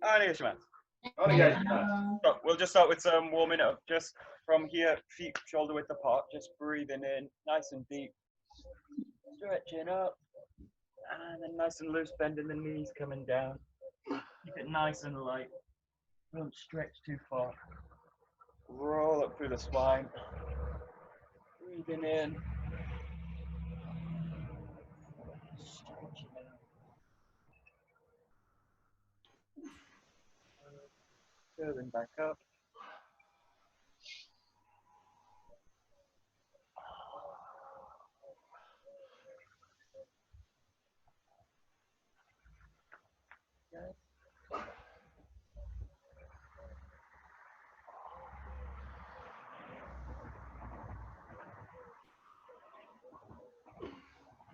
So we'll just start with some warming up, just from here, feet shoulder width apart, just breathing in, nice and deep, stretching up, and then nice and loose, bending the knees, coming down. Keep it nice and light, don't stretch too far. Roll up through the spine, breathing in, stretching out. Curling back up.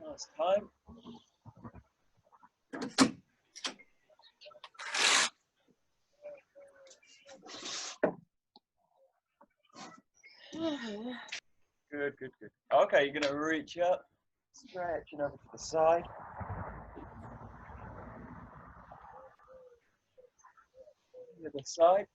Last time. Good, good, good. Okay, you're gonna reach up, stretching over to the side. The other side.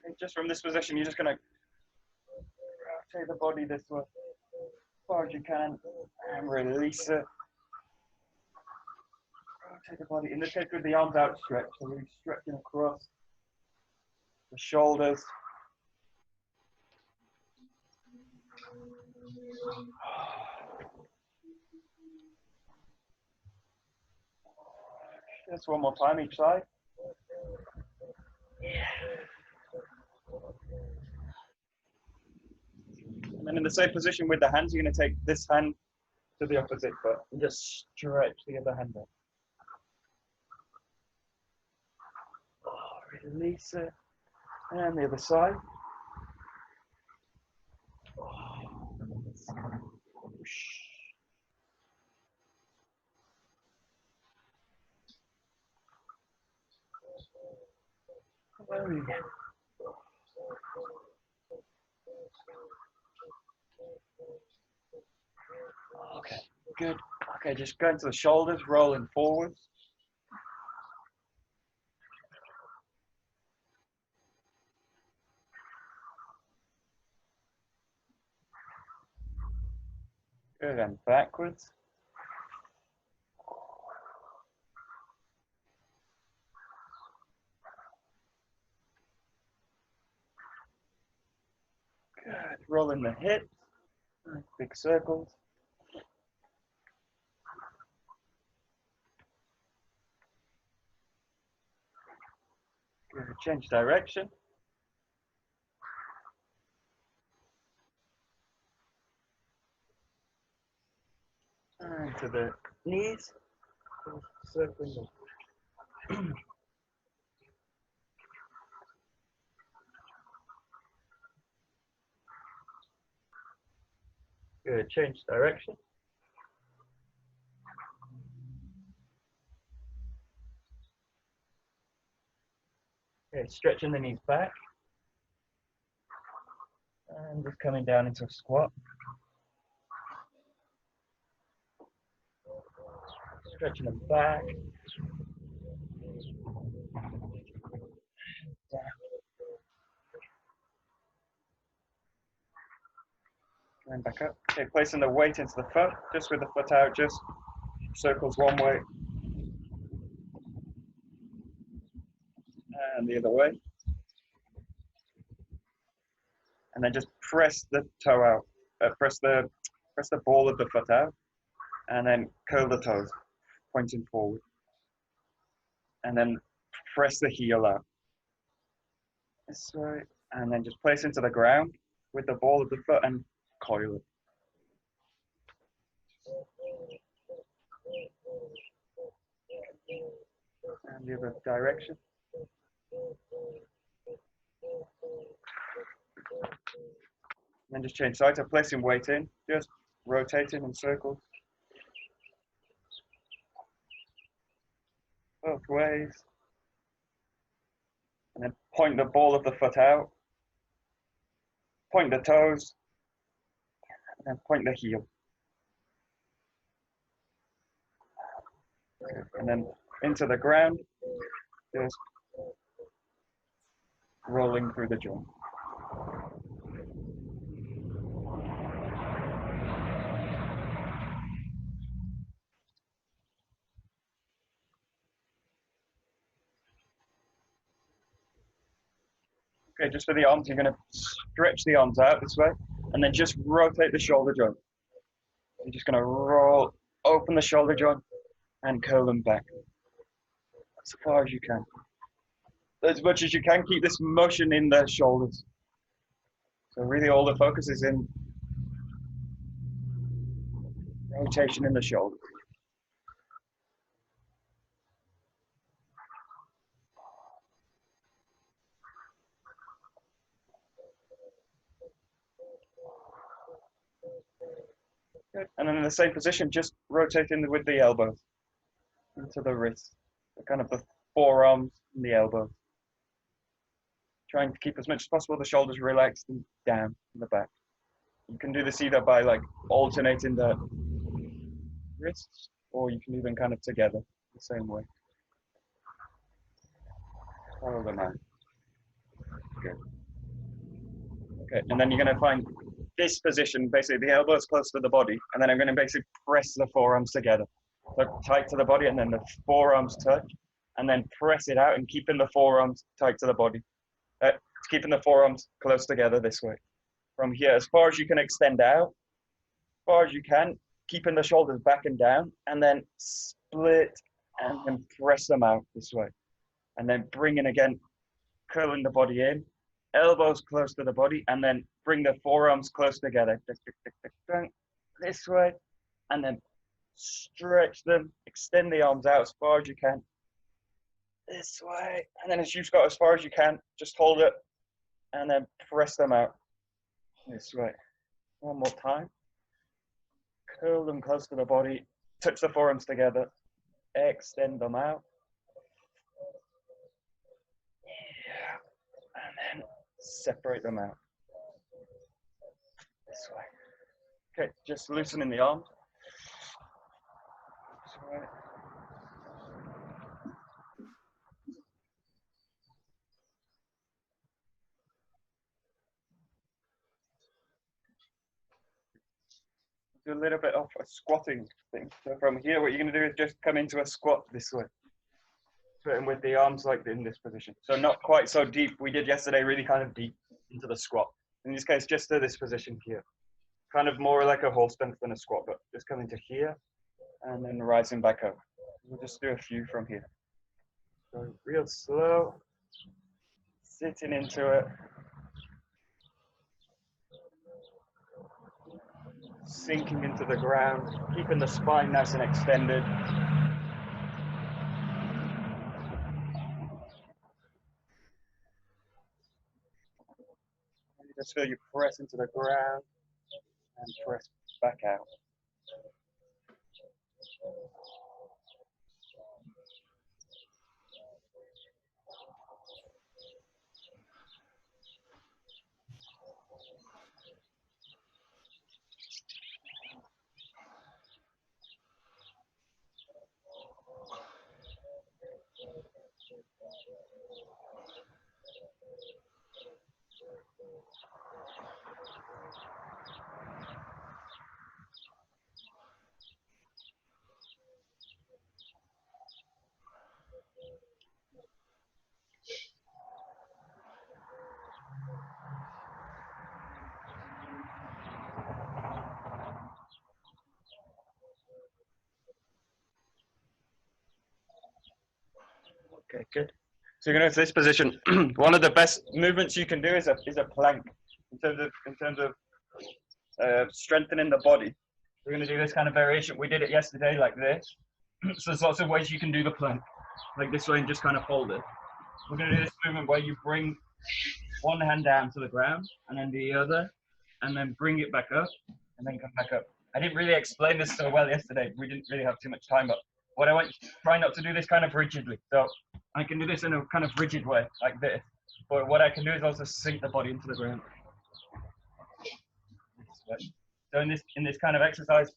And just from this position, you're just gonna rotate the body this way, as far as you can, and release it. Rotate the body, in this case with the arms outstretched, so really stretching across the shoulders. Just one more time each side. And then in the same position with the hands, you're going to take this hand to the opposite foot and just stretch the other hand up. Release it. And the other side. Very good. Okay, good. Okay, just going to the shoulders, rolling forwards. Good, and backwards. Good, rolling the hips, big circles. Good, change direction. And to the knees, circling. Good, change direction. Okay, stretching the knees back. And just coming down into a squat. Stretching them back. Down. Going back up. Okay, placing the weight into the foot, just with the foot out, just circles one way. And the other way. And then just press the toe out. Press the ball of the foot out. And then curl the toes, pointing forward. And then press the heel out. This way. And then just place into the ground with the ball of the foot and coil it. And the other direction. then just change sides. I'm placing weight in, just rotating in circles. Both ways. And then point the ball of the foot out. Point the toes. And then point the heel. Okay. And then into the ground. Just rolling through the joint. Okay, just for the arms, you're going to stretch the arms out this way, and then just rotate the shoulder joint. You're just going to roll, open the shoulder joint, and curl them back as far as you can. As much as you can, keep this motion in the shoulders. So really all the focus is in rotation in the shoulders. Good. And then in the same position, just rotating with the elbows into the wrists, kind of the forearms and the elbows. Trying to keep as much as possible the shoulders relaxed and down in the back. You can do this either by like alternating the wrists, or you can even kind of together the same way. Follow them out. Good. Okay, and then you're going to find this position, basically the elbows close to the body, and then I'm going to basically press the forearms together. So tight to the body, and then the forearms touch, and then press it out and keeping the forearms tight to the body. Keeping the forearms close together this way. From here, as far as you can extend out, as far as you can, keeping the shoulders back and down, and then split and then press them out this way. And then bring in again, curling the body in, elbows close to the body, and then bring the forearms close together. This way, and then stretch them, extend the arms out as far as you can. This way, and then as you've got as far as you can, just hold it, and then press them out. This way. One more time. Curl them close to the body, touch the forearms together, extend them out. Yeah. And then separate them out. This way. Okay, just loosening the arms. This way. Do a little bit of a squatting thing. So from here, what you're going to do is just come into a squat this way. Putting with the arms like in this position. So not quite so deep. We did yesterday really kind of deep into the squat. In this case, just to this position here. Kind of more like a horse stance than a squat, but just coming to here and then rising back up. We'll just do a few from here. So real slow, sitting into it. Sinking into the ground, keeping the spine nice and extended. You just feel you press into the ground and press back out. Okay, good. So you're going to this position. One of the best movements you can do is a plank in terms of strengthening the body. We're going to do this kind of variation. We did it yesterday like this. So there's lots of ways you can do the plank, like this way, and just kind of hold it. We're going to do this movement where you bring one hand down to the ground and then the other, and then bring it back up, and then come back up. I didn't really explain this so well yesterday. We didn't really have too much time, but what I want you to try not to do this kind of rigidly. So I can do this in a kind of rigid way, like this. But what I can do is also sink the body into the ground. So in this kind of exercise,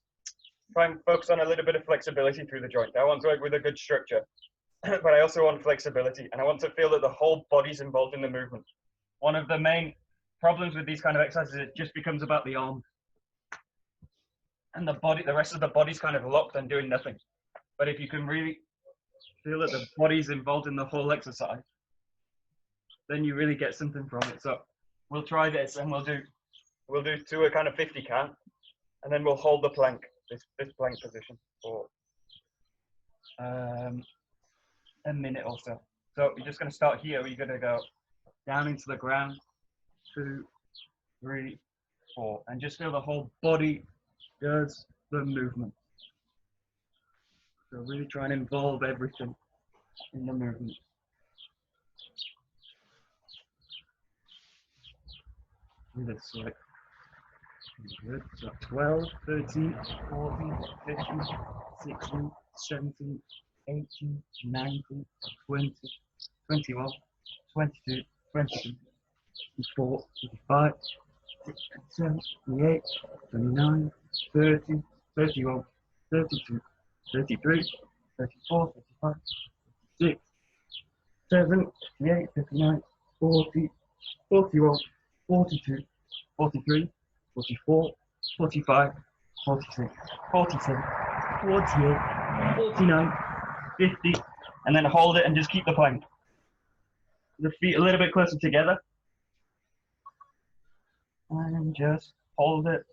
try and focus on a little bit of flexibility through the joint. I want to work with a good structure, but I also want flexibility, and I want to feel that the whole body's involved in the movement. One of the main problems with these kind of exercises, it just becomes about the arm. And the rest of the body's kind of locked and doing nothing. But if you can really feel that the body's involved in the whole exercise, then you really get something from it. So we'll try this, and we'll do to a kind of 50 count, and then we'll hold the plank, this plank position for a minute or so. So you're just going to start here. You're going to go down into the ground, 2, 3, 4, and just feel the whole body does the movement. So really try and involve everything in the movement. Do this like good. So 12, 13, 14, 15, 16, 17, 18, 19, 20, 21, 22, 23, 24, 25, 27, 28, 29, 30, 31, 32, 33, 34, 35, 36, 7, 58, 59, 40, 41, 42, 43, 44, 45, 46, 47, 48, 49, 50, and then hold it and just keep the plank. The feet a little bit closer together. And just hold it.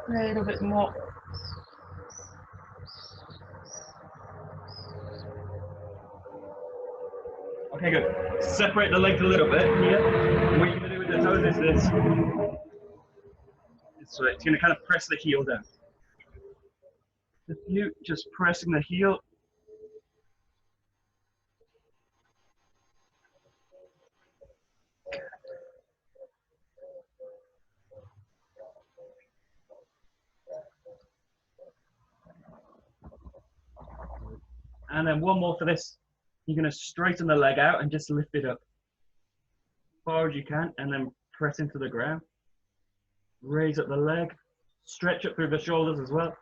A little bit more. Okay, good. Separate the legs a little bit here. What you're going to do with the toes is this. So it's going to kind of press the heel down. If you just pressing the heel. And then one more for this. You're going to straighten the leg out and just lift it up as far as you can, and then press into the ground. Raise up the leg, stretch up through the shoulders as well,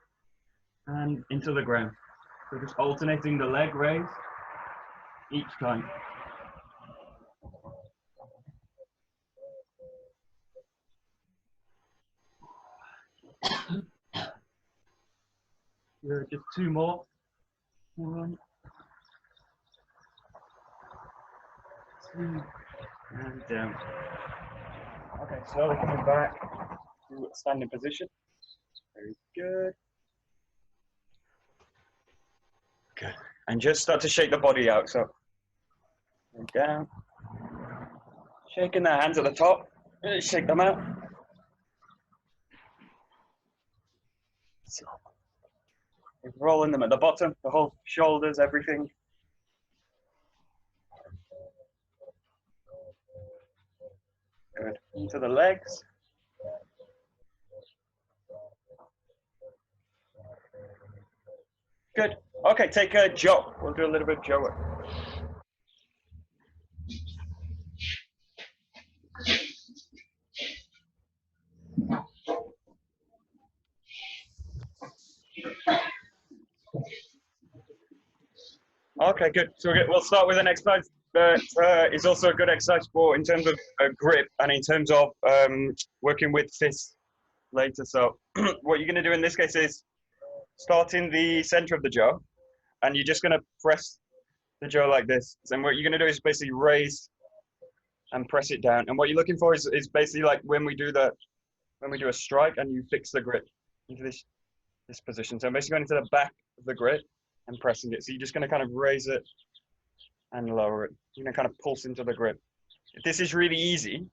and into the ground. So just alternating the leg raise each time. Just 2 more. 1, 2, and down. Okay, slowly coming back to standing position. Very good. Good. And just start to shake the body out. So down. Shaking the hands at the top. Shake them out. So rolling them at the bottom, the whole shoulders, everything. Good. Into the legs. Good. Okay, take a Joe. We'll do a little bit of Joe work. Okay, good. So we'll start with an exercise that is also a good exercise for in terms of grip and in terms of working with fists later. So what you're going to do in this case is start in the center of the jaw, and you're just going to press the jaw like this. And what you're going to do is basically raise and press it down. And what you're looking for is basically like when we do a strike and you fix the grip into this position. So I'm basically going into the back of the grip and pressing it. So you're just going to kind of raise it and lower it. You're going to kind of pulse into the grip. If this is really easy,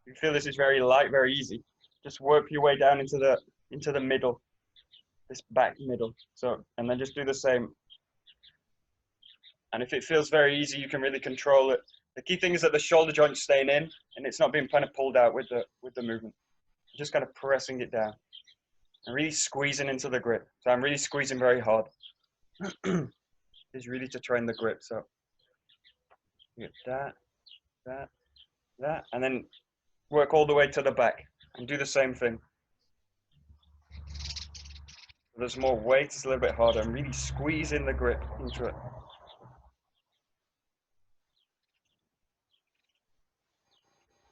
you feel this is very light, very easy, just work your way down into the middle, this back middle. So, and then just do the same. And if it feels very easy, you can really control it. The key thing is that the shoulder joint's staying in and it's not being kind of pulled out with the movement. Just kind of pressing it down and really squeezing into the grip. So I'm really squeezing very hard. Is really to train the grip. So you get that, and then work all the way to the back and do the same thing. There's more weight, it's a little bit harder. I'm really squeezing the grip into it.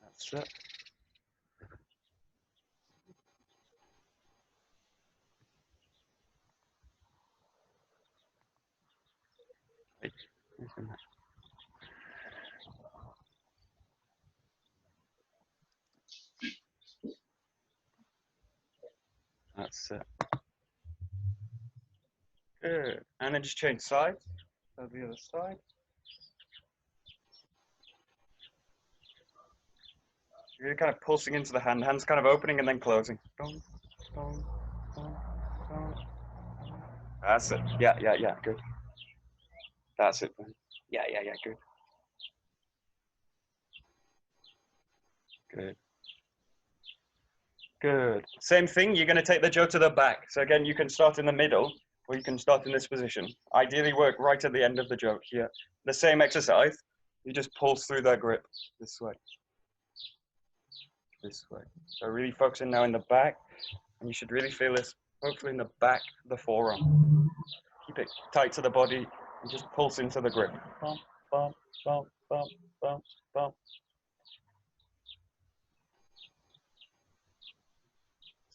That's it. That's it. Good. And then just change sides. So the other side. You're kind of pulsing into the hand. Hands kind of opening and then closing. That's it. Yeah. Good. That's it. Yeah. Good. Good. Good. Same thing. You're going to take the jaw to the back. So again, you can start in the middle, or you can start in this position. Ideally, work right at the end of the jaw here. The same exercise. You just pulse through that grip this way. This way. So really focusing now in the back, and you should really feel this, hopefully in the back of the forearm. Keep it tight to the body and just pulse into the grip. Bump, bump, bump, bump, bump, bump.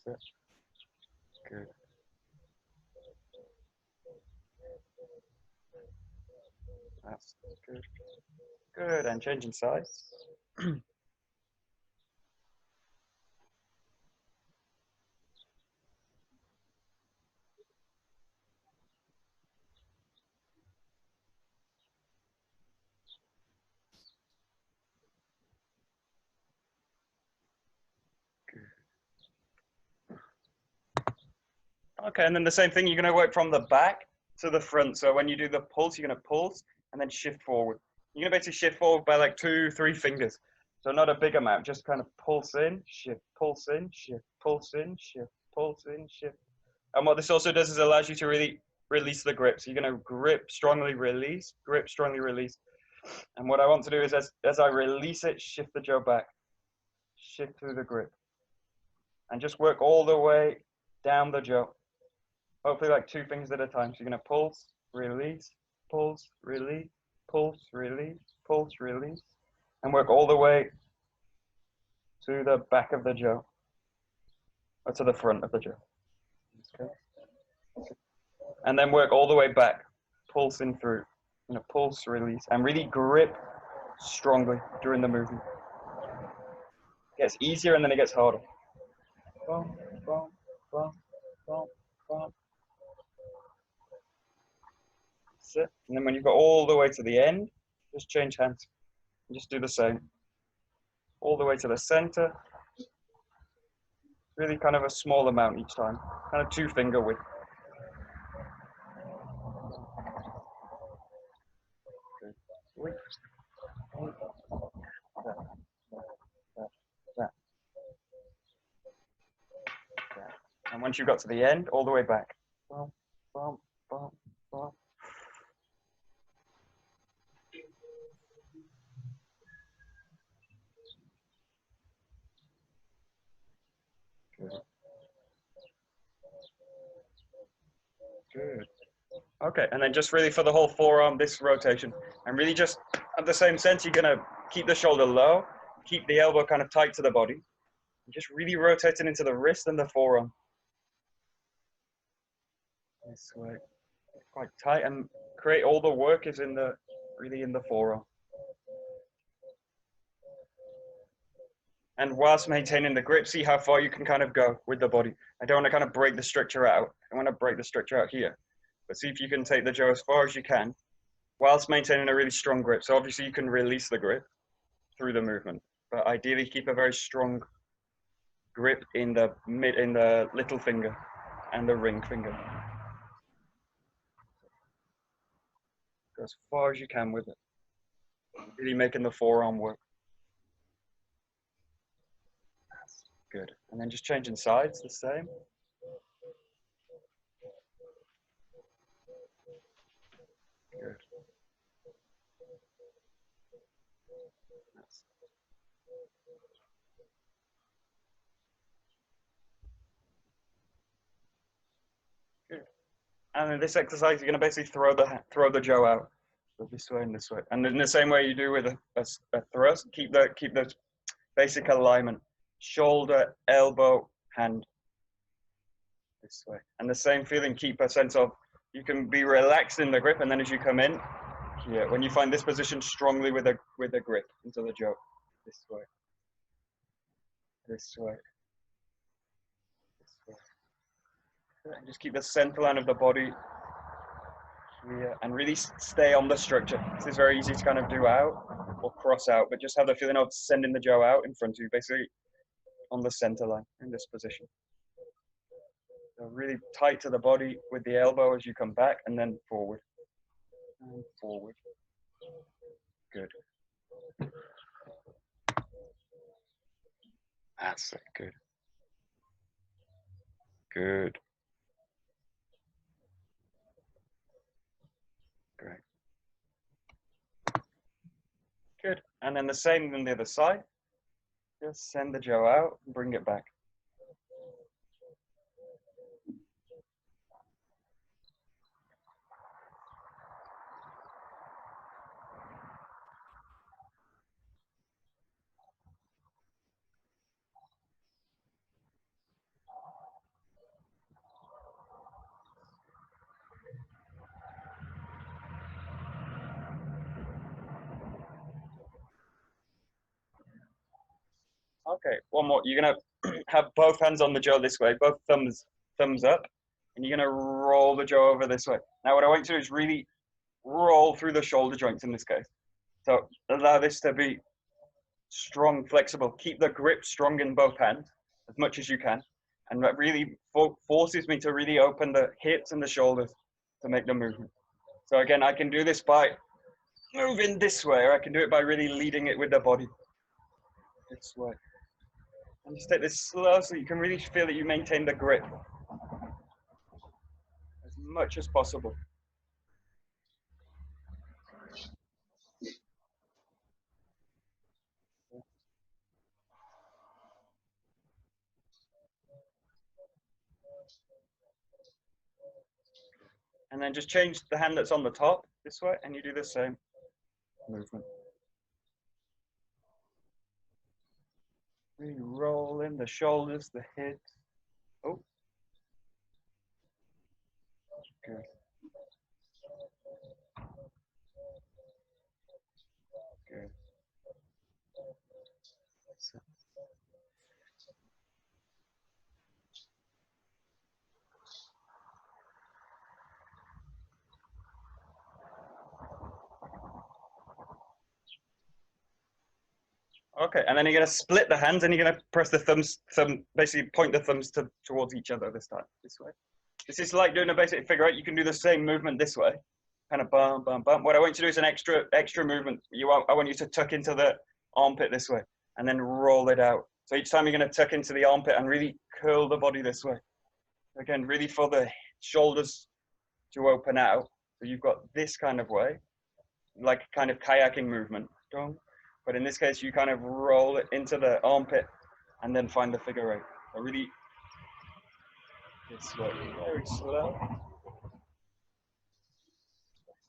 That's it. Good. That's good. Good, and changing sides. Okay, and then the same thing, you're going to work from the back to the front. So when you do the pulse, you're going to pulse and then shift forward. You're going to basically shift forward by like 2-3 fingers. So not a big amount, just kind of pulse in, shift, pulse in, shift, pulse in, shift, pulse in, shift. And what this also does is allows you to really release the grip. So you're going to grip, strongly release, grip, strongly release. And what I want to do is as I release it, shift the jaw back, shift through the grip. And just work all the way down the jaw. Hopefully like 2 fingers at a time. So you're going to pulse, release, pulse, release, pulse, release, pulse, release. And work all the way to the back of the jaw. Or to the front of the jaw. Okay. And then work all the way back, pulsing through. You know, pulse, release, and really grip strongly during the movement. It gets easier and then it gets harder. Boom, boom, boom, boom, boom. That's it. And then when you go all the way to the end, just change hands. And just do the same. All the way to the center. Really kind of a small amount each time. Kind of 2 finger width. And once you got to the end, all the way back. Bump, bump, bump, bump. Good. Good. Okay, and then just really for the whole forearm, this rotation, and really just at the same sense, you're gonna keep the shoulder low, keep the elbow kind of tight to the body, and just really rotating into the wrist and the forearm. This way, quite tight, and create all the work is really in the forearm. And whilst maintaining the grip, see how far you can kind of go with the body. I don't want to kind of break the structure out. I want to break the structure out here. But see if you can take the jaw as far as you can whilst maintaining a really strong grip. So obviously you can release the grip through the movement, but ideally keep a very strong grip in the little finger and the ring finger. Go as far as you can with it. Really making the forearm work. That's good. And then just changing sides the same. Good. Good. And in this exercise, you're going to basically throw the jaw out. So this way and this way. And in the same way you do with a thrust, keep the basic alignment. Shoulder, elbow, hand. This way. And the same feeling, keep a sense of, you can be relaxed in the grip, and then as you come in, here, when you find this position strongly with a grip into the jaw. This way. This way. This way. And just keep the center line of the body here, and really stay on the structure. This is very easy to kind of do out or cross out, but just have the feeling of sending the jaw out in front of you, basically on the center line in this position. So really tight to the body with the elbow as you come back, and then forward. And forward. Good. That's it. Good. Good. Great. Good. And then the same on the other side. Just send the jaw out and bring it back. Okay, one more. You're gonna have both hands on the jaw this way, both thumbs up, and you're gonna roll the jaw over this way. Now what I want you to do is really roll through the shoulder joints in this case. So allow this to be strong, flexible. Keep the grip strong in both hands as much as you can. And that really forces me to really open the hips and the shoulders to make the movement. So again, I can do this by moving this way, or I can do it by really leading it with the body. This way. And just take this slow so you can really feel that you maintain the grip as much as possible. And then just change the hand that's on the top this way, and you do the same movement. Really roll in the shoulders, the hips. Oh. Good. Good. So. Okay, and then you're going to split the hands, and you're going to press the basically point the thumbs towards each other this time, this way. This is like doing a basic figure eight. You can do the same movement this way, kind of bump, bump, bump. What I want you to do is an extra movement. I want you to tuck into the armpit this way, and then roll it out. So each time you're going to tuck into the armpit and really curl the body this way. Again, really for the shoulders to open out. So you've got this kind of way, like a kind of kayaking movement. But in this case, you kind of roll it into the armpit and then find the figure eight. So really, this way, very slow.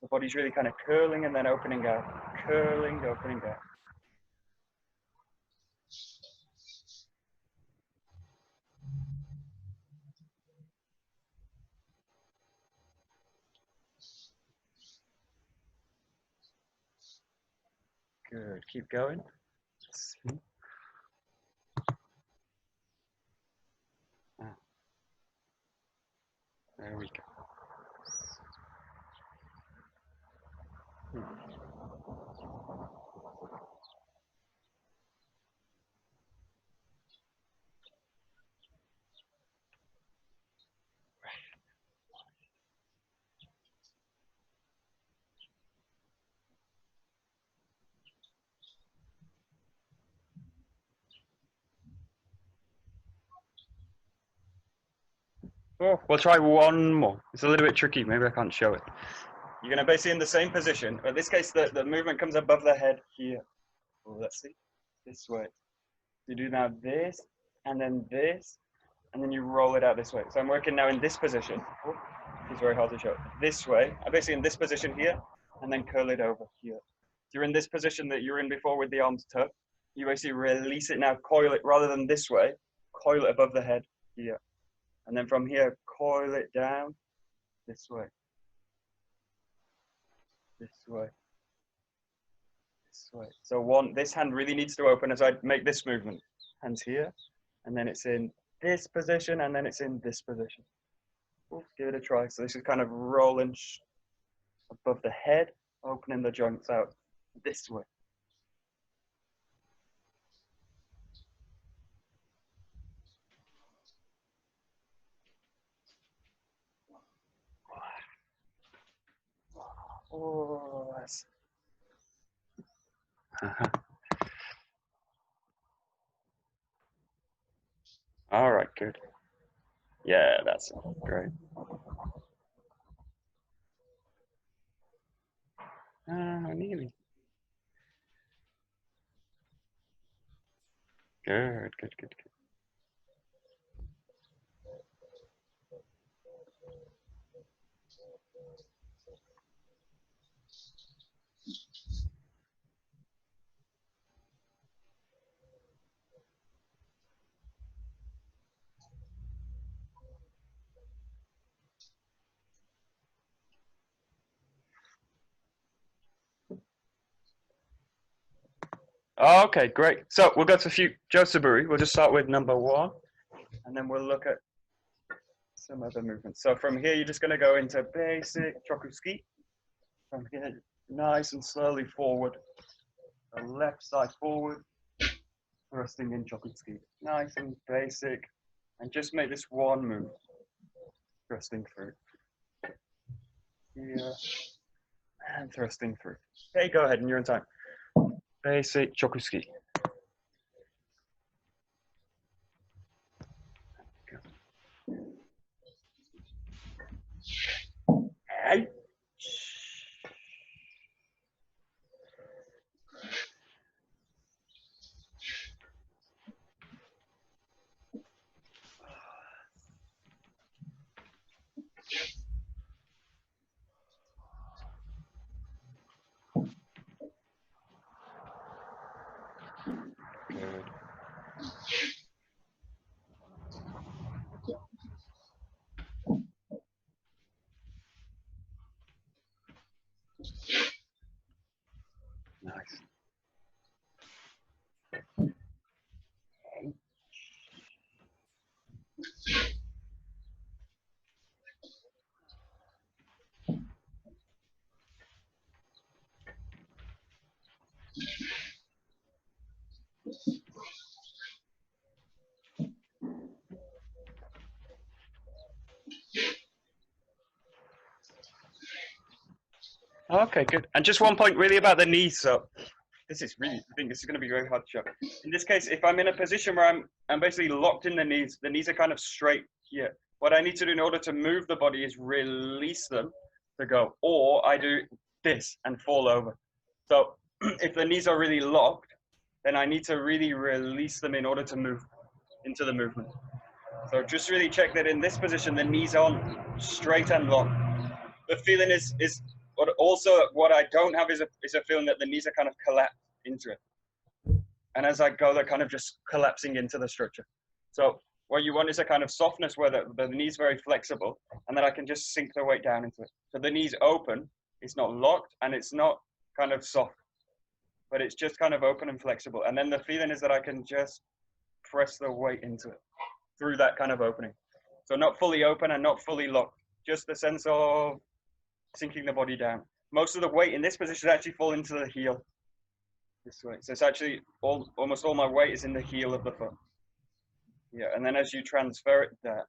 The body's really kind of curling and then opening out. Curling, opening out. Good, keep going. There we go. Oh, we'll try one more. It's a little bit tricky. Maybe I can't show it. You're going to basically in the same position. In this case, the movement comes above the head here. Oh, let's see. This way. You do now this, and then this, and then you roll it out this way. So I'm working now in this position. Oh, it's very hard to show. This way. I'm basically in this position here, and then curl it over here. So you're in this position that you were in before with the arms tucked. You basically release it now, coil it rather than this way, coil it above the head here. And then from here, coil it down this way. This way. This way. So this hand really needs to open as I make this movement. Hands here, and then it's in this position, and then it's in this position. Ooh, give it a try. So this is kind of rolling above the head, opening the joints out this way. Oh, that's... All right, good. Yeah, that's great. Nearly. Good, good, good, good. Okay, great. So we'll go to a few Suburi. We'll just start with number 1, and then we'll look at some other movements. So from here, you're just going to go into basic chokuski. From here, nice and slowly forward. The left side forward, thrusting in chokuski. Nice and basic. And just make this one move. Thrusting through. Here. And thrusting through. Okay, go ahead, and you're in time. Basic chokuski. Hey. Good. Nice. Okay, good. And just one point really about the knees. So this is really, I think this is going to be very hard to show. In this case, if I'm in a position where I'm basically locked in the knees are kind of straight here. What I need to do in order to move the body is release them to go, or I do this and fall over. So if the knees are really locked, then I need to really release them in order to move into the movement. So just really check that in this position, the knees aren't straight and long. The feeling is but also what I don't have is a feeling that the knees are kind of collapsed into it. And as I go, they're kind of just collapsing into the structure. So what you want is a kind of softness where the knee's very flexible, and then I can just sink the weight down into it. So the knee's open, it's not locked, and it's not kind of soft, but it's just kind of open and flexible. And then the feeling is that I can just press the weight into it through that kind of opening. So not fully open and not fully locked, just the sense of sinking the body down. Most of the weight in this position actually fall into the heel this way. So it's actually almost all my weight is in the heel of the foot. Yeah, and then as you transfer it there,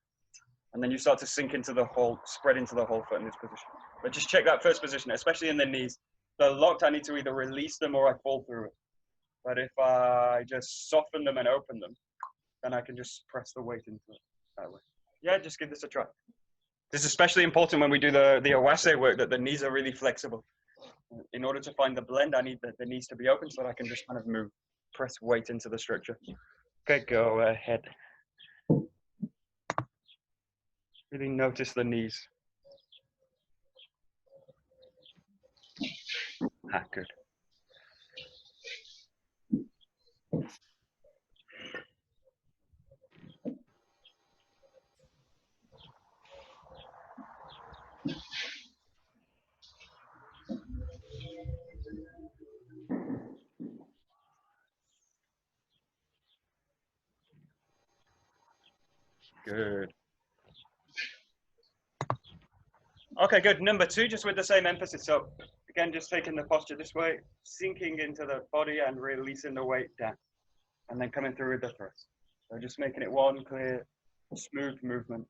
and then you start to sink into the whole, spread into the whole foot in this position. But just check that first position, especially in the knees. The locked, I need to either release them or I fall through it. But if I just soften them and open them, then I can just press the weight into it that way. Yeah, just give this a try. This is especially important when we do the Waza work, that the knees are really flexible. In order to find the blend, I need the knees to be open so that I can just kind of move, press weight into the structure. Okay, go ahead. Really notice the knees. Ah, good. Good. Okay, good. Number 2, just with the same emphasis. So again, just taking the posture this way, sinking into the body and releasing the weight down, and then coming through with the thrust. So just making it one clear, smooth movement.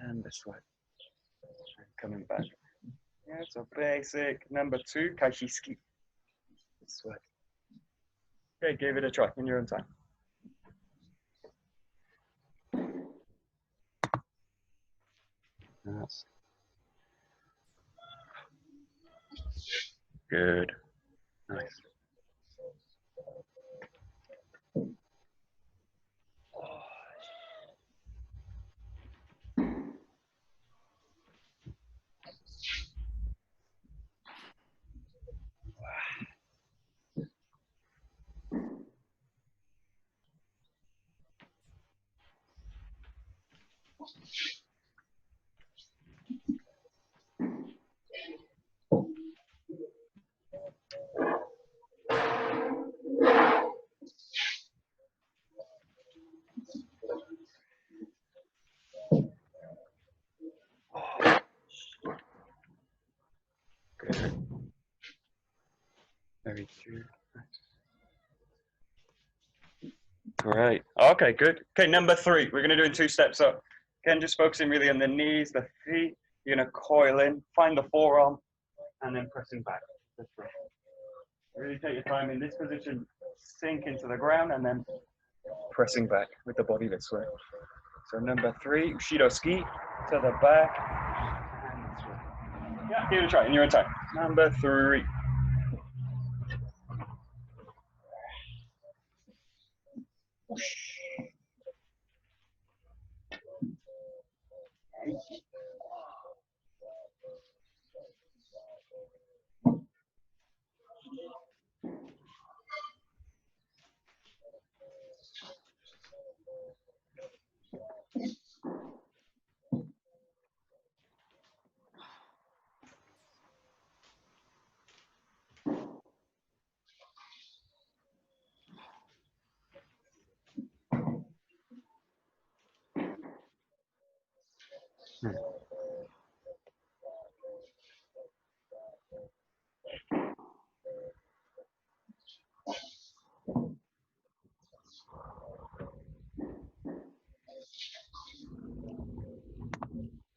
And this way. And coming back. Yeah, so basic. Number 2, Kaishiski. This way. Okay, give it a try in your own time. That's good. Nice. Good. Very good. Great. Okay, good. Okay, number 3. We're going to do in 2 steps up. Again, just focusing really on the knees, the feet. You're going to coil in, find the forearm, and then pressing back. This way. Really take your time in this position, sink into the ground, and then pressing back with the body this way. So number 3, Ushido ski to the back. And this way. Yeah, give it a try in your own time. Number 3.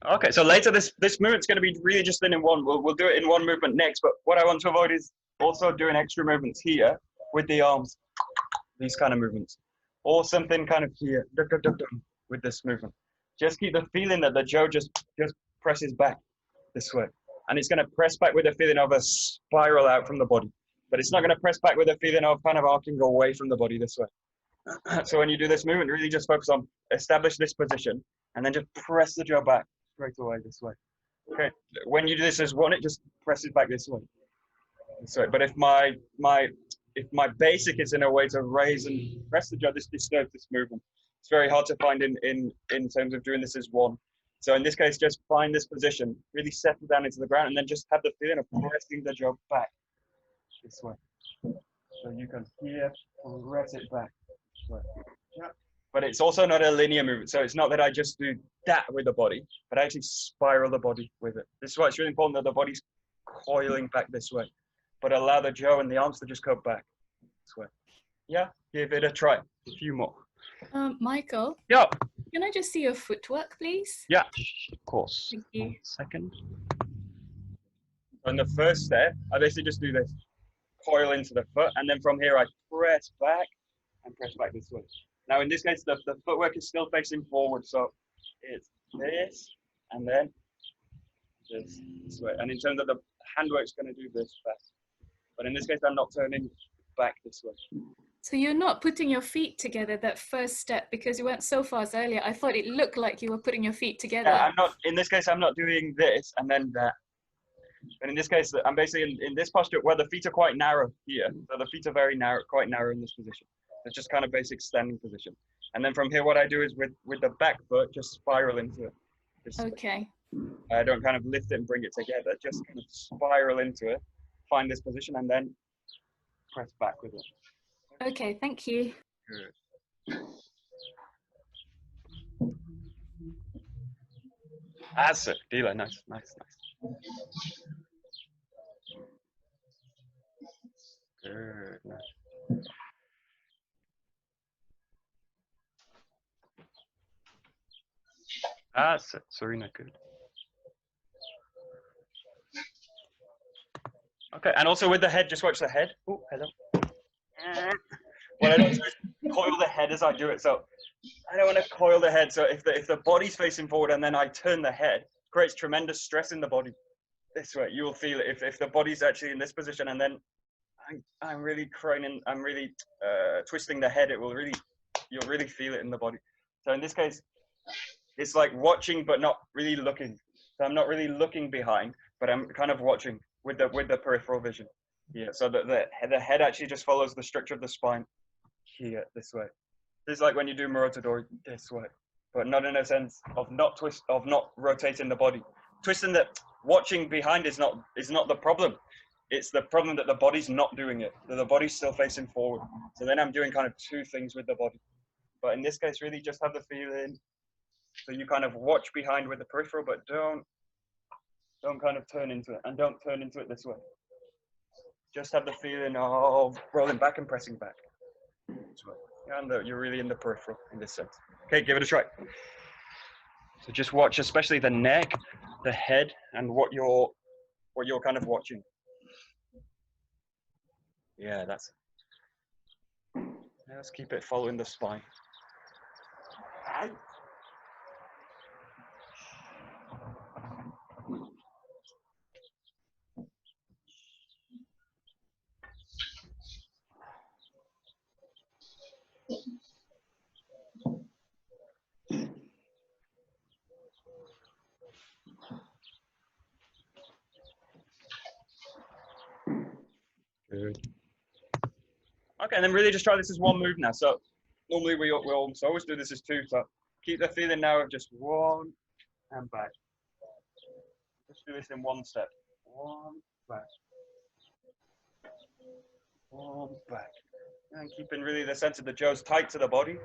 Okay, so later this movement's going to be really just in one. We'll do it in one movement next, but what I want to avoid is also doing extra movements here with the arms, these kind of movements, or something kind of here with this movement. Just keep the feeling that the jaw just presses back this way, and it's going to press back with a feeling of a spiral out from the body, but it's not going to press back with a feeling of kind of arcing away from the body this way. So when you do this movement, really just focus on establish this position, and then just press the jaw back straight away this way. Okay. When you do this as one, it just presses back this way. So, but if my basic is in a way to raise and press the jaw, this disturbs this movement. It's very hard to find in terms of doing this as one. So in this case, just find this position, really settle down into the ground, and then just have the feeling of pressing the jaw back this way. So you can here press it back. Yeah. But it's also not a linear movement. So it's not that I just do that with the body, but I actually spiral the body with it. This is why it's really important that the body's coiling back this way, but allow the jaw and the arms to just go back this way. Yeah, give it a try. A few more. Michael? Yeah. Can I just see your footwork, please? Yeah, of course. Thank you. 1 second. On the first step, I basically just do this. Coil into the foot, and then from here I press back and press back this way. Now in this case, the footwork is still facing forward, so it's this, and then this way. And in terms of the handwork, it's going to do this back. But in this case, I'm not turning back this way. So you're not putting your feet together that first step because you went so fast earlier. I thought it looked like you were putting your feet together. Yeah, I'm not. In this case, I'm not doing this and then that. But in this case, I'm basically in this posture where the feet are quite narrow here. So the feet are very narrow, quite narrow in this position. It's just kind of basic standing position. And then from here, what I do is with the back foot, just spiral into it. Okay. I don't kind of lift it and bring it together. Just kind of spiral into it, find this position, and then press back with it. Okay, thank you. Good. That's it. Dealer, nice, nice, nice. Good, nice. That's it. Serena, good. Okay, and also with the head, just watch the head. Oh, hello. What I don't do is coil the head as I do it. So I don't want to coil the head. So if the body's facing forward and then I turn the head, it creates tremendous stress in the body. This way, you will feel it. If the body's actually in this position and then I'm really craning, I'm really twisting the head, you'll really feel it in the body. So in this case, it's like watching but not really looking. So I'm not really looking behind, but I'm kind of watching with the peripheral vision. Yeah. So the head actually just follows the structure of the spine here, this way. This is like when you do Murotadori this way, but not in a sense of not rotating the body. Twisting watching behind is not the problem. It's the problem that the body's not doing it. That the body's still facing forward. So then I'm doing kind of two things with the body. But in this case, really just have the feeling. So you kind of watch behind with the peripheral, but don't kind of turn into it, and don't turn into it this way. Just have the feeling of rolling back and pressing back. This way. And you're really in the peripheral in this sense. Okay, give it a try. So just watch, especially the neck, the head, and what you're kind of watching. Yeah, that's it. Let's keep it following the spine. Good. Okay, and then really just try this as one move now. So normally we always do this as two. So keep the feeling now of just one and back. Just do this in one step. One back. One back. And keeping really the sense of the jaws tight to the body.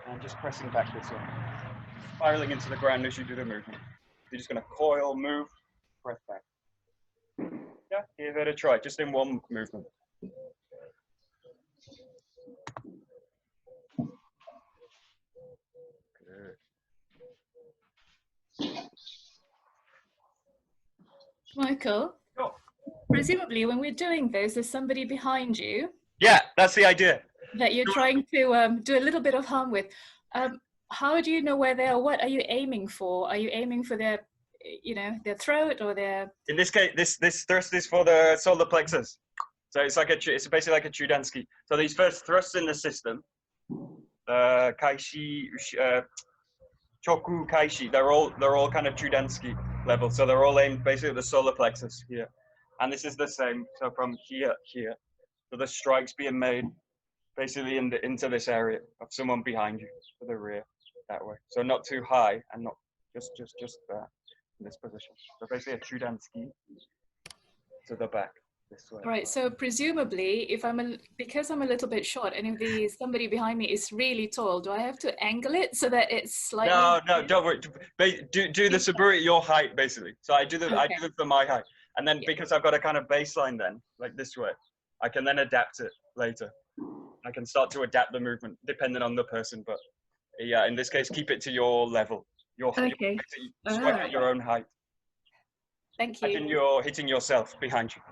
And just pressing back this way. Spiraling into the ground as you do the movement. You're just going to coil, move, press back. Yeah, give it a try, just in one movement. Good. Michael, presumably when we're doing this, there's somebody behind you. Yeah, that's the idea. That you're trying to do a little bit of harm with. How do you know where they are? What are you aiming for? Are you aiming for their throat or their? In this case, this thrust is for the solar plexus. So it's basically like a Chudanski. So these first thrusts in the system, Kaishi, Choku Kaishi, they're all kind of Chudanski level. So they're all aimed basically at the solar plexus here. And this is the same. So from here. So the strikes being made basically into this area of someone behind you to the rear that way. So not too high and not just there in this position. So basically a Chudanski to the back this way. Right. So presumably, because I'm a little bit short, and if somebody behind me is really tall, do I have to angle it so that it's slightly? No, don't worry. Do the Suburi at your height basically. So I do it for my height, and then because I've got a kind of baseline then like this way, I can then adapt it later. I can start to adapt the movement depending on the person, but yeah, in this case, keep it to your level. Okay. Strike at your own height. Thank you. Imagine you're hitting yourself behind you.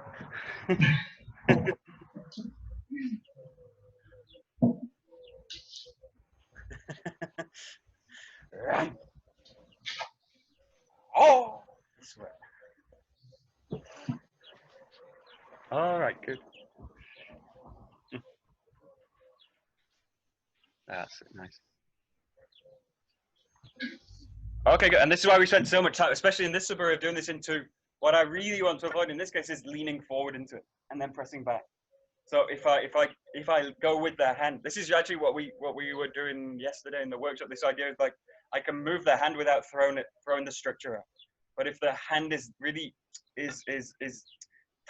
That's nice. Okay, good. And this is why we spent so much time, especially in this Suburi, of doing this into what I really want to avoid in this case is leaning forward into it and then pressing back. So if I go with the hand, this is actually what we were doing yesterday in the workshop. This idea is like I can move the hand without throwing the structure out. But if the hand is really is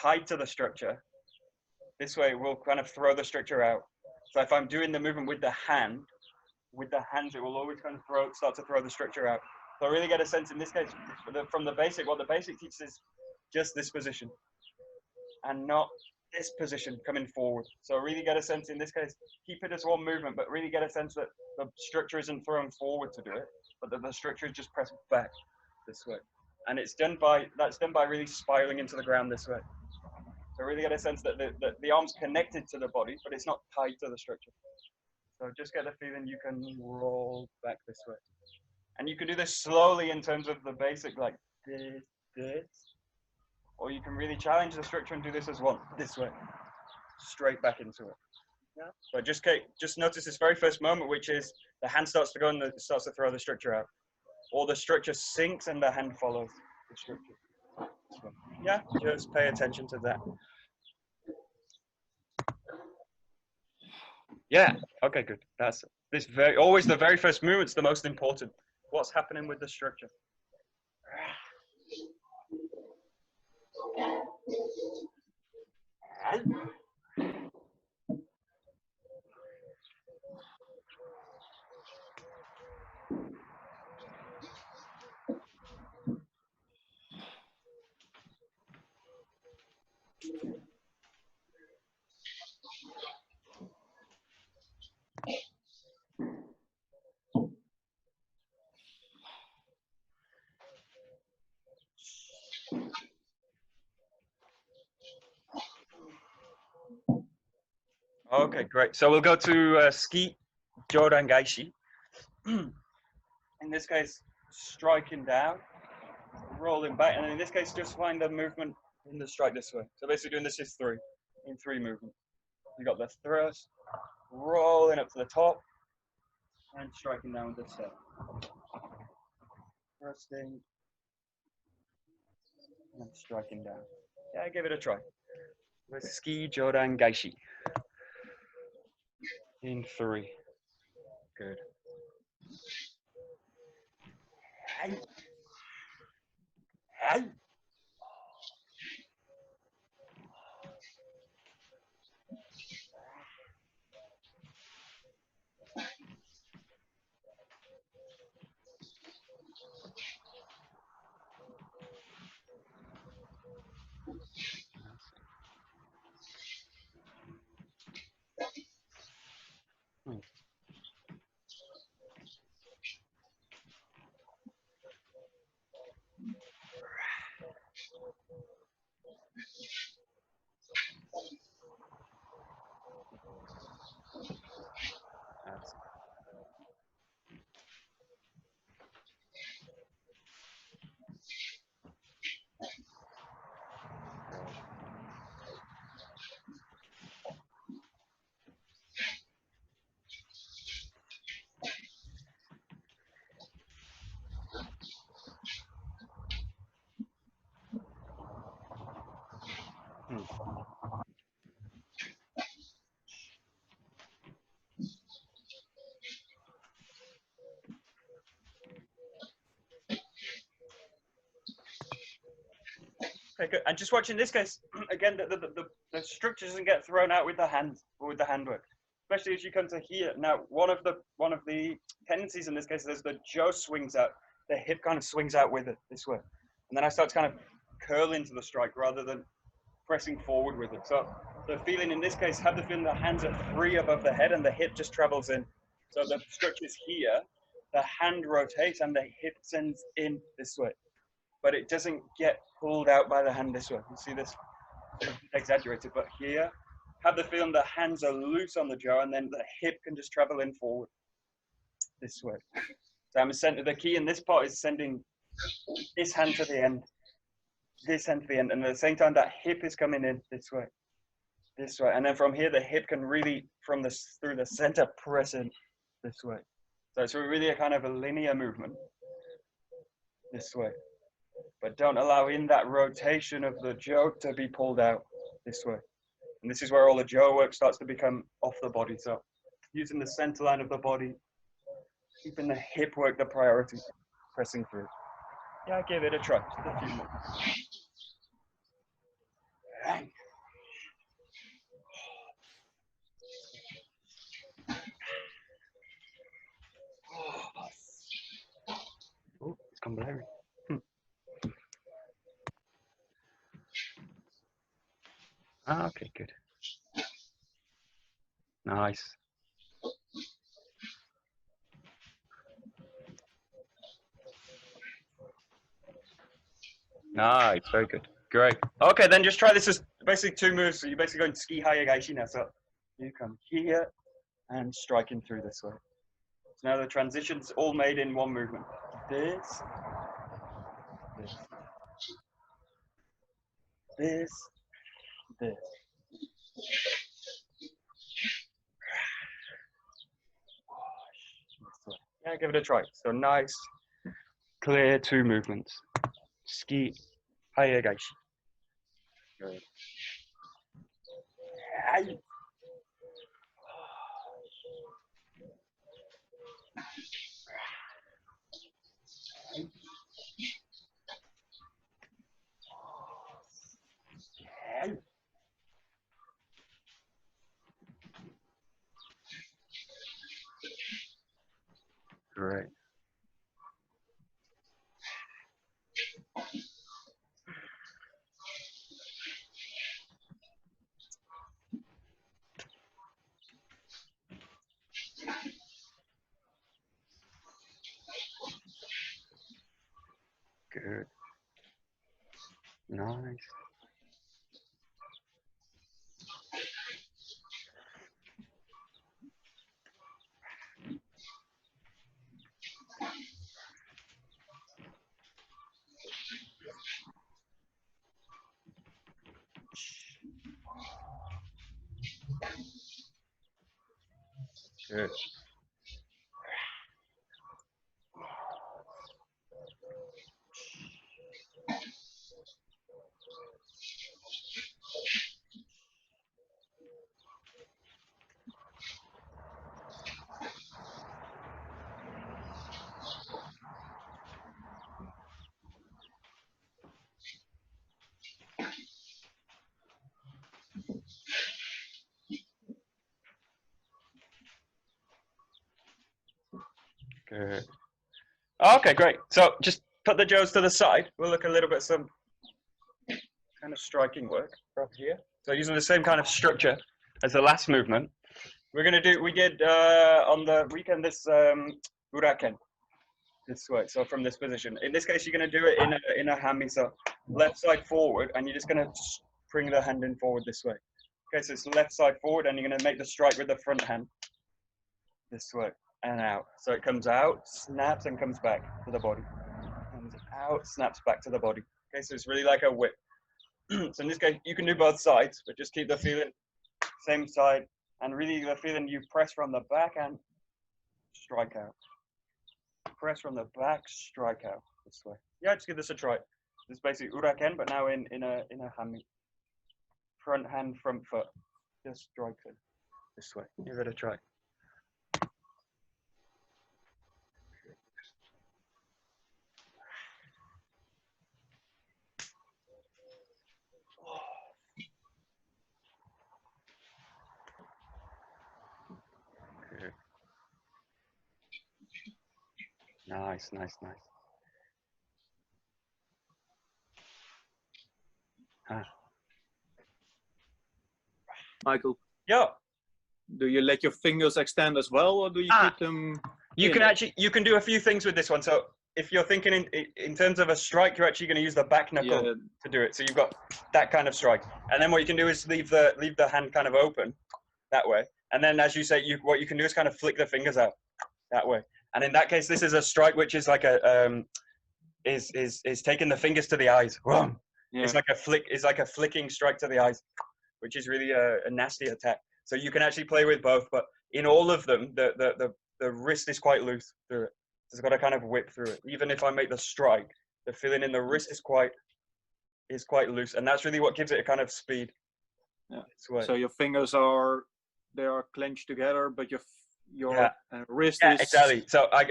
tied to the structure, this way we'll kind of throw the structure out. So if I'm doing the movement with the hands, it will always kind of start to throw the structure out. So I really get a sense in this case from the basic. What the basic teaches is just this position, and not this position coming forward. So really get a sense in this case, keep it as one movement, but really get a sense that the structure isn't thrown forward to do it, but that the structure is just pressed back this way. And that's done by really spiraling into the ground this way. So really get a sense that the arm's connected to the body, but it's not tied to the structure. So just get the feeling you can roll back this way. And you can do this slowly in terms of the basic, like this. Or you can really challenge the structure and do this as one, this way, straight back into it. Yeah. But just notice this very first moment, which is the hand starts to go and starts to throw the structure out. Or the structure sinks and the hand follows the structure. So, yeah, just pay attention to that. Yeah, okay, good. That's this always the very first movement's the most important. What's happening with the structure? Okay, great. So we'll go to ski Jorangaishi. In this case, striking down, rolling back, and in this case, just find the movement in the strike this way. So basically doing this is in three movements. You got the thrust, rolling up to the top, and striking down with the step. Thrusting, and striking down. Yeah, give it a try. With ski Jorangaishi. In three. Good. Hey. Hey. Okay, good. And just watching this case, again, the structure doesn't get thrown out with the hands or with the handwork, especially as you come to here. Now, one of the tendencies in this case is the jaw swings out, the hip kind of swings out with it this way. And then I start to kind of curl into the strike rather than pressing forward with it. So the feeling in this case, have the feeling the hands are free above the head and the hip just travels in. So the structure is here, the hand rotates and the hip sends in this way. But it doesn't get pulled out by the hand this way. You see this? Exaggerated, but here, have the feeling the hands are loose on the jaw and then the hip can just travel in forward this way. So I'm centered. The key in this part is sending this hand to the end, this hand to the end, and at the same time that hip is coming in this way, and then from here the hip can really, through the center, press in this way. So it's really a kind of a linear movement this way. But don't allow in that rotation of the jo to be pulled out this way. And this is where all the jo work starts to become off the body. So using the center line of the body, keeping the hip work the priority, pressing through. Yeah, give it a try. Just a few more. Oh, it's gone blurry. Ah, okay, good. Nice. Nice, very good. Great. Okay, then just try this as basically 2 moves. So you're basically going ski hayagaishi now. So you come here and striking through this way. So now the transition's all made in one movement. This, this, this. Yeah, give it a try. So nice, clear 2 movements. Ski hayagaishi. Good. Great. Good. Nice. Good. Good. Okay, great. So just put the Joes to the side. We'll look a little bit at some kind of striking work from here. So using the same kind of structure as the last movement. We're going to do, we did on the weekend this uraken this way. So from this position. In this case, you're going to do it in a hami. So left side forward, and you're just going to bring the hand in forward this way. Okay, so it's left side forward, and you're going to make the strike with the front hand this way and out. So it comes out, snaps, and comes back to the body. Comes out, snaps back to the body. Okay, so it's really like a whip. So in this case, you can do both sides, but just keep the feeling same side, and really the feeling you press from the back and strike out. Press from the back, strike out this way. Yeah, just give this a try. This is basically uraken, but now in a hami. Front hand, front foot. Just strike it this way. Give it a try. Good. Nice, nice, nice. Ah. Michael, Yeah. do you let your fingers extend as well, or do you keep them? You can actually, you can do a few things with this one. So if you're thinking in terms of a strike, you're actually going to use the back knuckle to do it. So you've got that kind of strike, and then what you can do is leave the hand kind of open that way. And then, as you say, what you can do is kind of flick the fingers out that way. And in that case, this is a strike which is like a is taking the fingers to the eyes. Yeah. It's like a flick. It's like a flicking strike to the eyes, which is really a nasty attack. So you can actually play with both, but in all of them, the the wrist is quite loose through it. It's got to kind of whip through it. Even if I make the strike, the feeling in the wrist is quite loose, and that's really what gives it a kind of speed. Yeah. So your fingers are clenched together, but your wrist yeah, is exactly. So I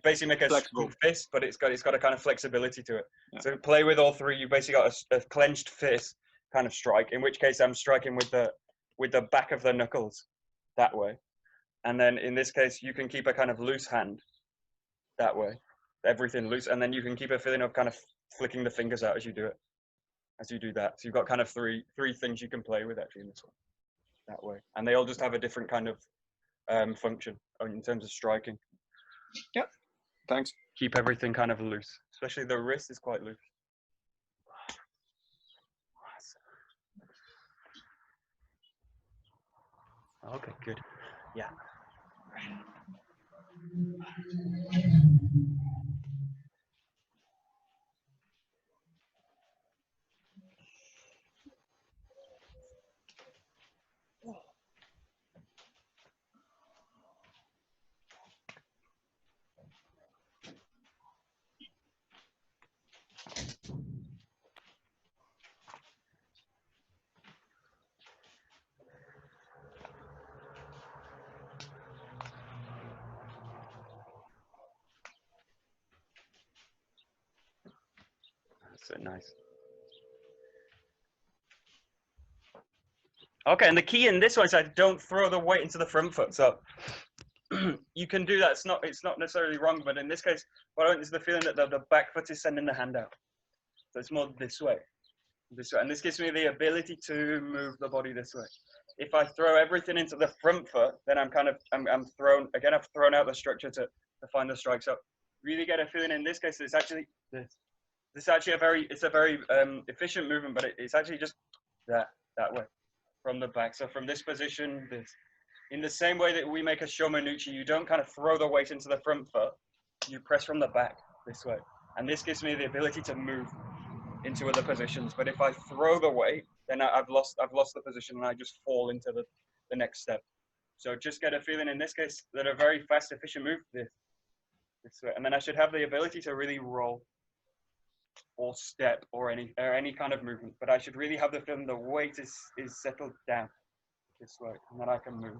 basically make a flexible fist, but it's got a kind of flexibility to it. Yeah. So play with all three. You basically got a clenched fist kind of strike. In which case I'm striking with the back of the knuckles that way, and then in this case you can keep a kind of loose hand that way, everything loose, and then you can keep a feeling of kind of flicking the fingers out as you do it. As you do that, so you've got kind of three things you can play with actually in this one, that way, and they all just have a different kind of function in terms of striking. Yeah, thanks. Keep everything kind of loose, especially the wrist is quite loose. Okay, good. Yeah. So nice. Okay, and the key in this one is I don't throw the weight into the front foot. So you can do that. It's not necessarily wrong, but in this case, what I want is the feeling that the back foot is sending the hand out. So it's more this way, and this gives me the ability to move the body this way. If I throw everything into the front foot, then I'm thrown again. I've thrown out the structure to find the strike. So really get a feeling in this case. It's actually this. This is actually a very efficient movement, but it's actually just that way from the back. So from this position, this. In the same way that we make a shomanuchi, you don't kind of throw the weight into the front foot. You press from the back this way. And this gives me the ability to move into other positions. But if I throw the weight, then I've lost the position and I just fall into the next step. So just get a feeling in this case that a very fast, efficient move this way. And then I should have the ability to really roll or step or any kind of movement. But I should really have the feeling the weight is settled down this way, and then I can move.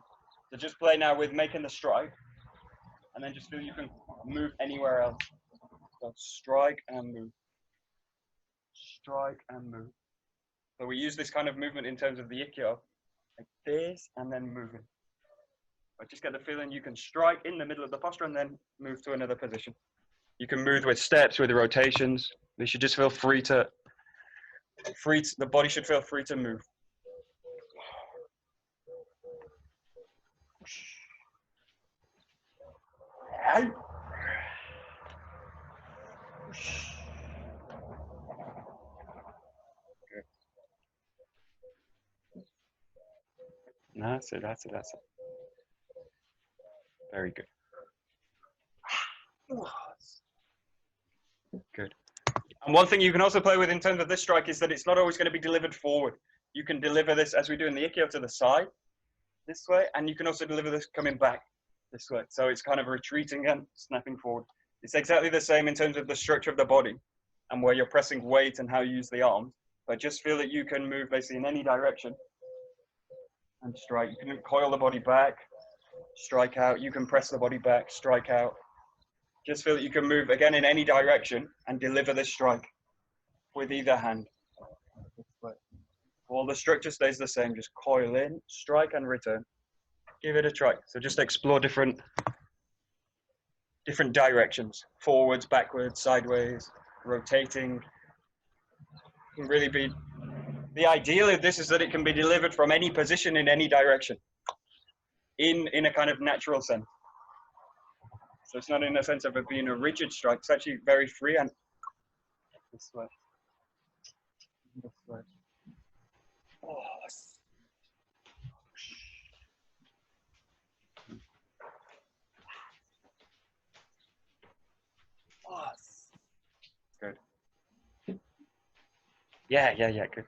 So just play now with making the strike, and then just feel you can move anywhere else. So strike and move. Strike and move. So we use this kind of movement in terms of the Ikkyo, like this, and then moving. But just get the feeling you can strike in the middle of the posture and then move to another position. You can move with steps, with rotations. You should just feel the body should feel free to move. That's it. Very good. Good. And one thing you can also play with in terms of this strike is that it's not always going to be delivered forward. You can deliver this, as we do in the Ikkyo, to the side, this way, and you can also deliver this coming back this way. So it's kind of retreating and snapping forward. It's exactly the same in terms of the structure of the body and where you're pressing weight and how you use the arms. But just feel that you can move basically in any direction and strike. You can coil the body back, strike out. You can press the body back, strike out. Just feel that you can move again in any direction and deliver this strike with either hand. All the structure stays the same. Just coil in, strike and return. Give it a try. So just explore different directions. Forwards, backwards, sideways, rotating. It can really be, the ideal of this is that it can be delivered from any position in any direction. In a kind of natural sense. So it's not in a sense of it being a rigid strike. It's actually very free and this way. This way. Oh. Good. Yeah, good.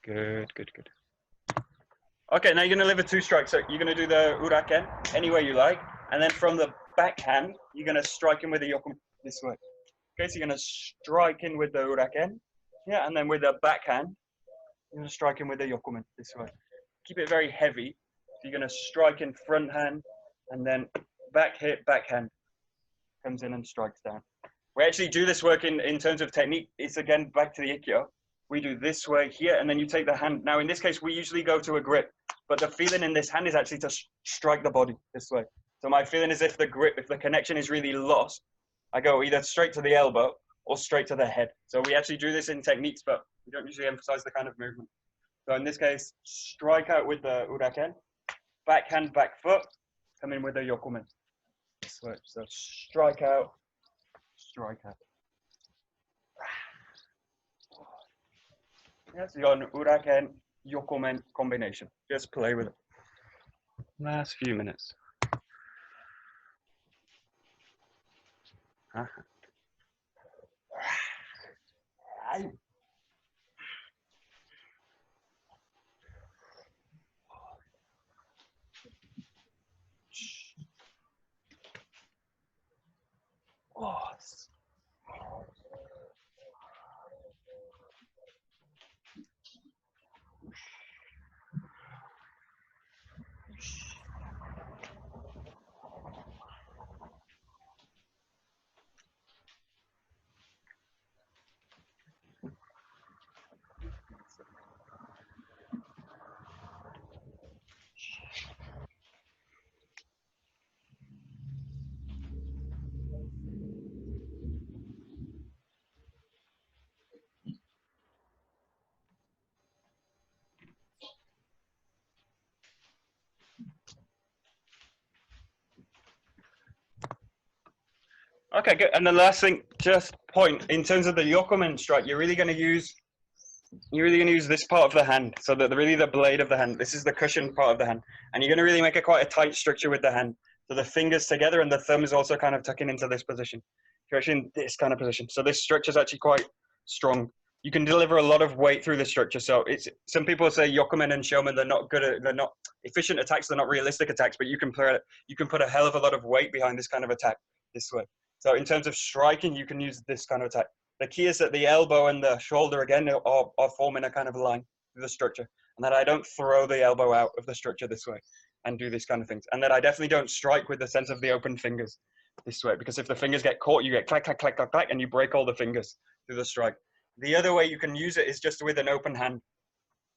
Good, good, good. Okay, now you're going to live a 2 strike. So you're going to do the uraken any way you like. And then from the backhand, you're going to strike in with the yokumen this way. Okay, so you're going to strike in with the uraken. Yeah, and then with the backhand, you're going to strike in with the yokumen this way. Keep it very heavy. So you're going to strike in front hand, and then back hit, backhand comes in and strikes down. We actually do this work in terms of technique. It's again back to the Ikkyo. We do this way here, and then you take the hand. Now, in this case, we usually go to a grip, but the feeling in this hand is actually to strike the body this way. So my feeling is if the grip, if the connection is really lost, I go either straight to the elbow or straight to the head. So we actually do this in techniques, but we don't usually emphasize the kind of movement. So in this case, strike out with the uraken, backhand, back foot, come in with the yokumen. This way. So strike out, strike out. Yes, you're on uraken, yokumen combination. Just play with it. Last few minutes. Okay, good. And the last thing, just point in terms of the yokumen strike, you're really going to use this part of the hand, so that really the blade of the hand. This is the cushion part of the hand, and you're going to really make quite a tight structure with the hand. So the fingers together, and the thumb is also kind of tucking into this position. You're actually in this kind of position. So this structure is actually quite strong. You can deliver a lot of weight through the structure. So it's, some people say yokumen and shomen, they're not efficient attacks, they're not realistic attacks, but you can put a hell of a lot of weight behind this kind of attack this way. So in terms of striking, you can use this kind of attack. The key is that the elbow and the shoulder, again, are forming a kind of line through the structure. And that I don't throw the elbow out of the structure this way and do these kind of things. And that I definitely don't strike with the sense of the open fingers this way. Because if the fingers get caught, you get clack, clack, clack, clack, clack, and you break all the fingers through the strike. The other way you can use it is just with an open hand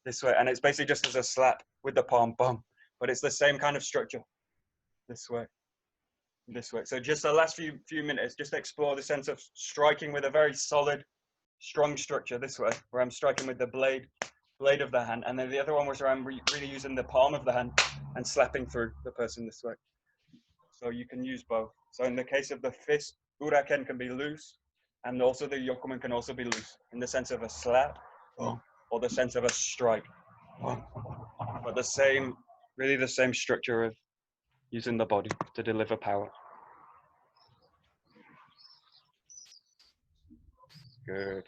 this way. And it's basically just as a slap with the palm, bum. But it's the same kind of structure this way. This way. So just the last few minutes, just explore the sense of striking with a very solid, strong structure this way, where I'm striking with the blade of the hand, and then the other one was where I'm really using the palm of the hand and slapping through the person this way. So you can use both. So in the case of the fist, uraken can be loose, and also the yokumen can also be loose in the sense of a slap or the sense of a strike. But the same, really the same structure of using the body to deliver power. Good.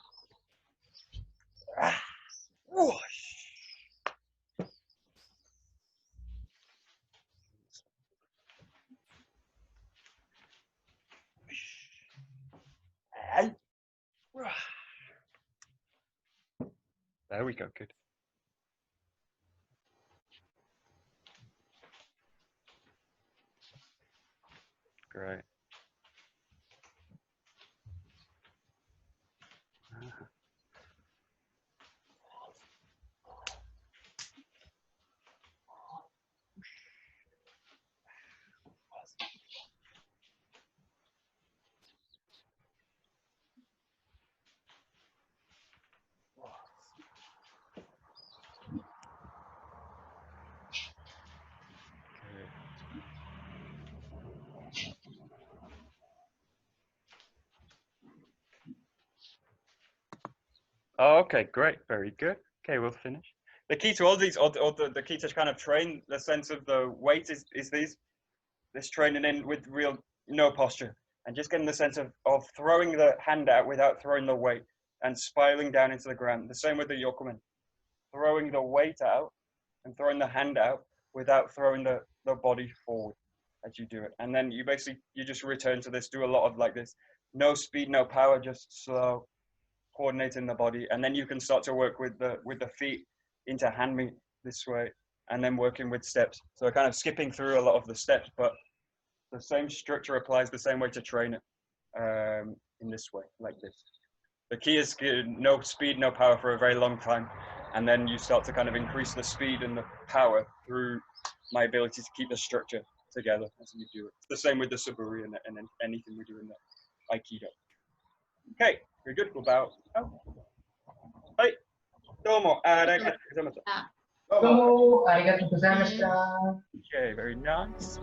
There we go, good. Great. Oh, okay, great, very good. Okay, we'll finish. The key to all these, or the key to kind of train the sense of the weight is these. this training in with real no posture, and just getting the sense of throwing the hand out without throwing the weight, and spiraling down into the ground. The same with the yokumen, throwing the weight out and throwing the hand out without throwing the body forward as you do it. And then you just return to this, do a lot of like this, no speed, no power, just slow, coordinating the body. And then you can start to work with the feet into hand meet this way, and then working with steps. So kind of skipping through a lot of the steps, but the same structure applies the same way to train it in this way, like this. The key is no speed, no power for a very long time. And then you start to kind of increase the speed and the power through my ability to keep the structure together as you do it. It's the same with the Suburi and anything we do in the Aikido. Okay, very good. We'll bow. Hi. Domo. Arigatou gozaimasu. Domo, arigatou gozaimashita. Okay, very nice.